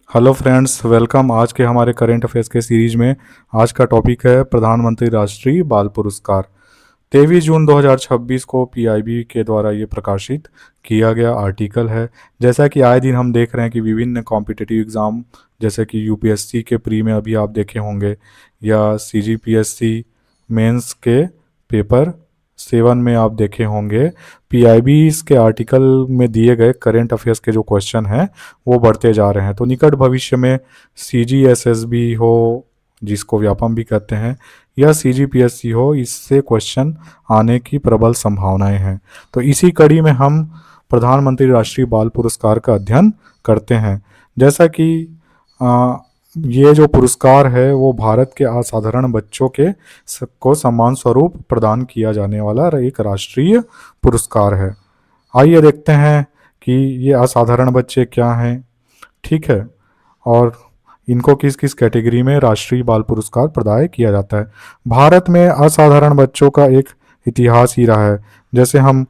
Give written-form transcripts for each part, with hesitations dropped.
Hello friends, welcome. आज के हमारे करेंट अफेयर्स के सीरीज में आज का टॉपिक है प्रधानमंत्री राष्ट्रीय बाल पुरस्कार। 23 जून 2026 को पीआईबी के द्वारा ये प्रकाशित किया गया आर्टिकल है। जैसा कि आए दिन हम देख रहे हैं कि विभिन्न कॉम्पिटिटिव एग्ज़ाम जैसे कि यूपीएससी के प्री में अभी आप देखे होंगे, या सीजीपीएससी मेंस के पेपर 7 में आप देखे होंगे, पीआईबी के आर्टिकल में दिए गए करेंट अफेयर्स के जो क्वेश्चन हैं वो बढ़ते जा रहे हैं। तो निकट भविष्य में सीजीएसएसबी हो, जिसको व्यापम भी कहते हैं, या सीजीपीएससी हो, इससे क्वेश्चन आने की प्रबल संभावनाएं हैं। तो इसी कड़ी में हम प्रधानमंत्री राष्ट्रीय बाल पुरस्कार का अध्ययन करते हैं। जैसा कि ये जो पुरस्कार है वो भारत के असाधारण बच्चों के को सम्मान स्वरूप प्रदान किया जाने वाला एक राष्ट्रीय पुरस्कार है। आइए देखते हैं कि ये असाधारण बच्चे क्या हैं। ठीक है, और इनको किस किस कैटेगरी में राष्ट्रीय बाल पुरस्कार प्रदान किया जाता है। भारत में असाधारण बच्चों का एक इतिहास ही रहा है। जैसे हम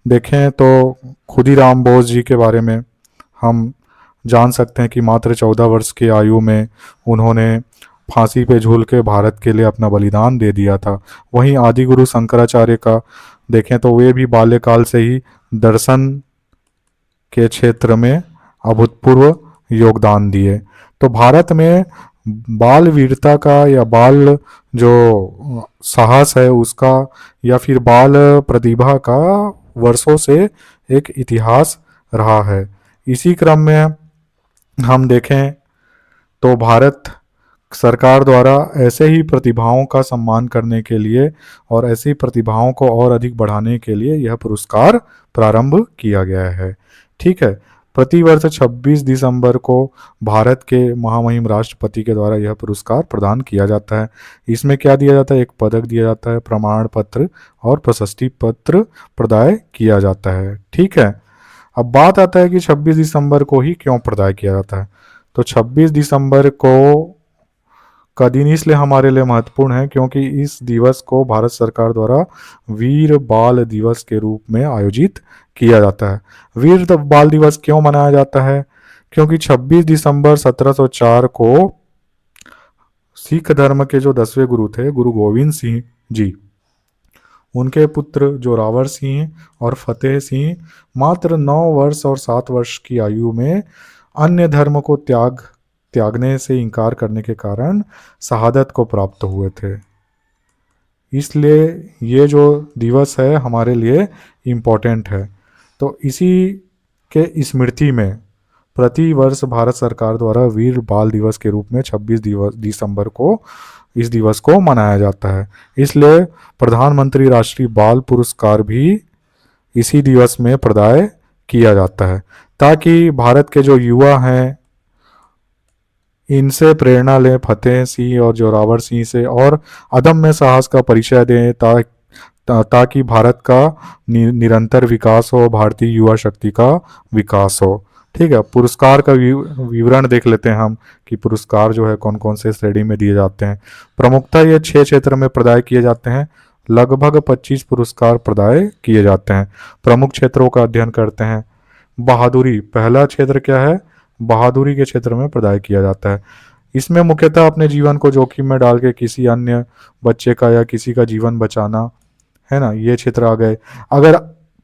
देखें तो खुदीराम बोस जी के बारे में हम जान सकते हैं कि मात्र 14 वर्ष की आयु में उन्होंने फांसी पे झूल के भारत के लिए अपना बलिदान दे दिया था। वहीं आदि गुरु शंकराचार्य का देखें तो वे भी बाल्यकाल से ही दर्शन के क्षेत्र में अभूतपूर्व योगदान दिए। तो भारत में बाल वीरता का या बाल जो साहस है उसका या फिर बाल प्रतिभा का वर्षों से एक इतिहास रहा है। इसी क्रम में हम देखें तो भारत सरकार द्वारा ऐसे ही प्रतिभाओं का सम्मान करने के लिए और ऐसी प्रतिभाओं को और अधिक बढ़ाने के लिए यह पुरस्कार प्रारंभ किया गया है। ठीक है, प्रतिवर्ष 26 दिसंबर को भारत के महामहिम राष्ट्रपति के द्वारा यह पुरस्कार प्रदान किया जाता है। इसमें क्या दिया जाता है? एक पदक दिया जाता है, प्रमाण पत्र और प्रशस्ति पत्र प्रदान किया जाता है। ठीक है, अब बात आता है कि 26 दिसंबर को ही क्यों प्रदान किया जाता है। तो 26 दिसंबर को का दिन इसलिए हमारे लिए महत्वपूर्ण है क्योंकि इस दिवस को भारत सरकार द्वारा वीर बाल दिवस के रूप में आयोजित किया जाता है। वीर बाल दिवस क्यों मनाया जाता है? क्योंकि 26 दिसंबर 1704 को सिख धर्म के जो 10वें गुरु थे, गुरु गोविंद सिंह जी, उनके पुत्र जोरावर सिंह और फतेह सिंह मात्र 9 वर्ष और 7 वर्ष की आयु में अन्य धर्म को त्यागने से इनकार करने के कारण शहादत को प्राप्त हुए थे। इसलिए ये जो दिवस है हमारे लिए इम्पोर्टेंट है। तो इसी के स्मृति में प्रति वर्ष भारत सरकार द्वारा वीर बाल दिवस के रूप में 26 दिसंबर को इस दिवस को मनाया जाता है। इसलिए प्रधानमंत्री राष्ट्रीय बाल पुरस्कार भी इसी दिवस में प्रदान किया जाता है ताकि भारत के जो युवा हैं इनसे प्रेरणा लें, फतेह सिंह और जोरावर सिंह से, और अदम्य साहस का परिचय दें ताकि भारत का निरंतर विकास हो, भारतीय युवा शक्ति का विकास हो। ठीक है, पुरस्कार का विवरण देख लेते हैं हम कि पुरस्कार जो है कौन कौन से श्रेणी में दिए जाते हैं। प्रमुखता ये 6 क्षेत्र में प्रदान किए जाते हैं। लगभग 25 पुरस्कार प्रदान किए जाते हैं। प्रमुख क्षेत्रों का अध्ययन करते हैं। बहादुरी पहला क्षेत्र क्या है? बहादुरी के क्षेत्र में प्रदान किया जाता है। इसमें मुख्यतः अपने जीवन को जोखिम में डाल के किसी अन्य बच्चे का या किसी का जीवन बचाना है ना, ये क्षेत्र आ गए। अगर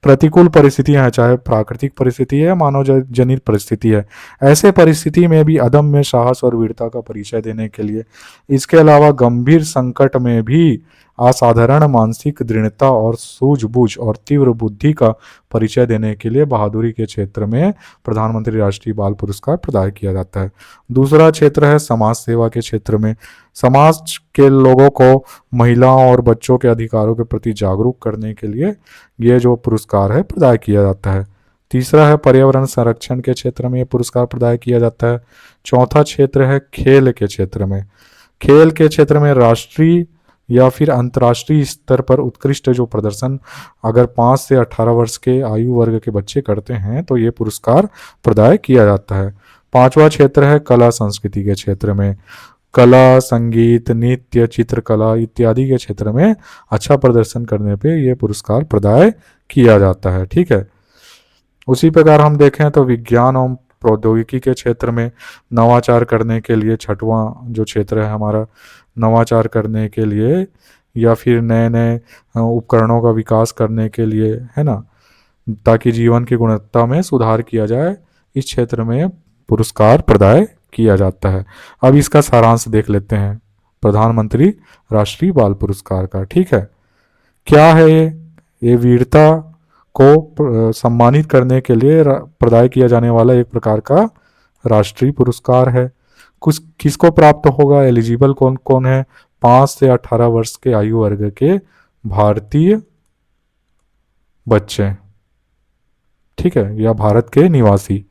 प्रतिकूल परिस्थितियां हैं, चाहे प्राकृतिक परिस्थिति है या मानव जनित परिस्थिति है, ऐसे परिस्थिति में भी अदम्य साहस और वीरता का परिचय देने के लिए, इसके अलावा गंभीर संकट में भी असाधारण मानसिक दृढ़ता और सूझबूझ और तीव्र बुद्धि का परिचय देने के लिए बहादुरी के क्षेत्र में प्रधानमंत्री राष्ट्रीय बाल पुरस्कार प्रदान किया जाता है। दूसरा क्षेत्र है समाज सेवा के क्षेत्र में। समाज के लोगों को महिलाओं और बच्चों के अधिकारों के प्रति जागरूक करने के लिए ये जो पुरस्कार है प्रदान किया जाता है। तीसरा है पर्यावरण संरक्षण के क्षेत्र में ये पुरस्कार प्रदान किया जाता है। चौथा क्षेत्र है खेल के क्षेत्र में। खेल के क्षेत्र में राष्ट्रीय या फिर अंतर्राष्ट्रीय स्तर पर उत्कृष्ट जो प्रदर्शन अगर 5 से 18 वर्ष के आयु वर्ग के बच्चे करते हैं तो ये पुरस्कार प्रदान किया जाता है। पांचवा क्षेत्र है कला संस्कृति के क्षेत्र में। कला, संगीत, नृत्य, चित्रकला इत्यादि के क्षेत्र में अच्छा प्रदर्शन करने पे ये पुरस्कार प्रदान किया जाता है। ठीक है, उसी प्रकार हम देखें तो विज्ञान एवं प्रौद्योगिकी के क्षेत्र में नवाचार करने के लिए, छठवां जो क्षेत्र है हमारा, नवाचार करने के लिए या फिर नए नए उपकरणों का विकास करने के लिए, है ना, ताकि जीवन की गुणवत्ता में सुधार किया जाए, इस क्षेत्र में पुरस्कार प्रदान किया जाता है। अब इसका सारांश देख लेते हैं प्रधानमंत्री राष्ट्रीय बाल पुरस्कार का। ठीक है, क्या है ये वीरता को सम्मानित करने के लिए प्रदान किया जाने वाला एक प्रकार का राष्ट्रीय पुरस्कार है। कुछ किसको प्राप्त होगा, एलिजिबल कौन कौन है, 5 से 18 वर्ष के आयु वर्ग के भारतीय बच्चे, ठीक है, या भारत के निवासी।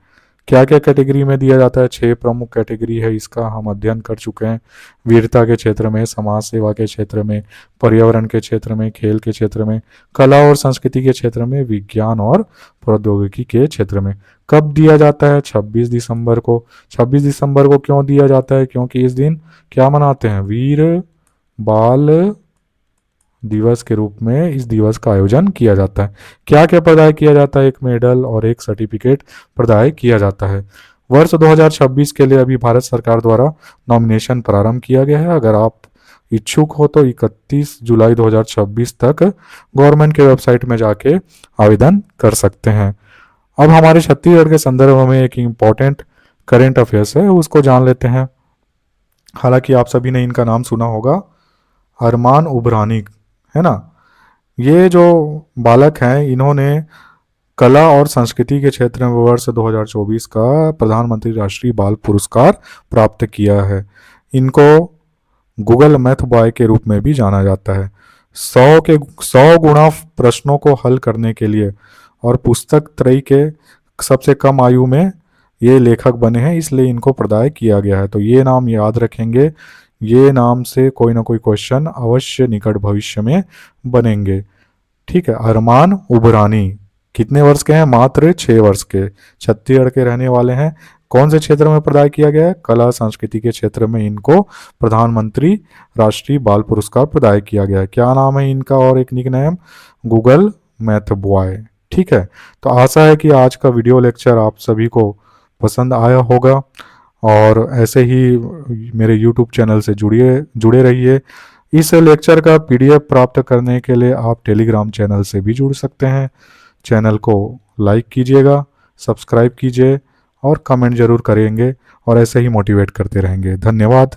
क्या क्या कैटेगरी में दिया जाता है, 6 प्रमुख कैटेगरी है, इसका हम अध्ययन कर चुके हैं। वीरता के क्षेत्र में, समाज सेवा के क्षेत्र में, पर्यावरण के क्षेत्र में, खेल के क्षेत्र में, कला और संस्कृति के क्षेत्र में, विज्ञान और प्रौद्योगिकी के क्षेत्र में। कब दिया जाता है, 26 दिसंबर को। 26 दिसंबर को क्यों दिया जाता है, क्योंकि इस दिन क्या मनाते हैं, वीर बाल दिवस के रूप में इस दिवस का आयोजन किया जाता है। क्या क्या प्रदान किया जाता है, एक मेडल और एक सर्टिफिकेट प्रदान किया जाता है। वर्ष 2026 के लिए अभी भारत सरकार द्वारा नॉमिनेशन प्रारंभ किया गया है। अगर आप इच्छुक हो तो 31 जुलाई 2026 तक गवर्नमेंट के वेबसाइट में जाके आवेदन कर सकते हैं। अब हमारे छत्तीसगढ़ के संदर्भ में एक इम्पॉर्टेंट करेंट अफेयर्स है, उसको जान लेते हैं। हालांकि आप सभी ने इनका नाम सुना होगा, अरमान उबरानी, है ना। ये जो बालक हैं, इन्होंने कला और संस्कृति के क्षेत्र में वर्ष 2024 का प्रधानमंत्री राष्ट्रीय बाल पुरस्कार प्राप्त किया है। इनको गूगल मैथ बॉय के रूप में भी जाना जाता है। 100 गुणा प्रश्नों को हल करने के लिए और पुस्तक त्रयी के सबसे कम आयु में ये लेखक बने हैं, इसलिए इनको प्रदान किया गया है। तो ये नाम याद रखेंगे, ये नाम से कोई ना कोई क्वेश्चन अवश्य निकट भविष्य में बनेंगे। ठीक है, अरमान उबरानी कितने वर्ष के हैं, मात्र 6 वर्ष के, छत्तीसगढ़ के रहने वाले हैं। कौन से क्षेत्र में प्रदान किया गया है, कला संस्कृति के क्षेत्र में इनको प्रधानमंत्री राष्ट्रीय बाल पुरस्कार प्रदान किया गया है। क्या नाम है इनका, और एक nickname, Google math boy. ठीक है, तो आशा है कि आज का वीडियो लेक्चर आप सभी को पसंद आया होगा, और ऐसे ही मेरे YouTube चैनल से जुड़े रहिए। इस लेक्चर का PDF प्राप्त करने के लिए आप टेलीग्राम चैनल से भी जुड़ सकते हैं। चैनल को लाइक कीजिएगा, सब्सक्राइब कीजिए और कमेंट जरूर करेंगे, और ऐसे ही मोटिवेट करते रहेंगे। धन्यवाद।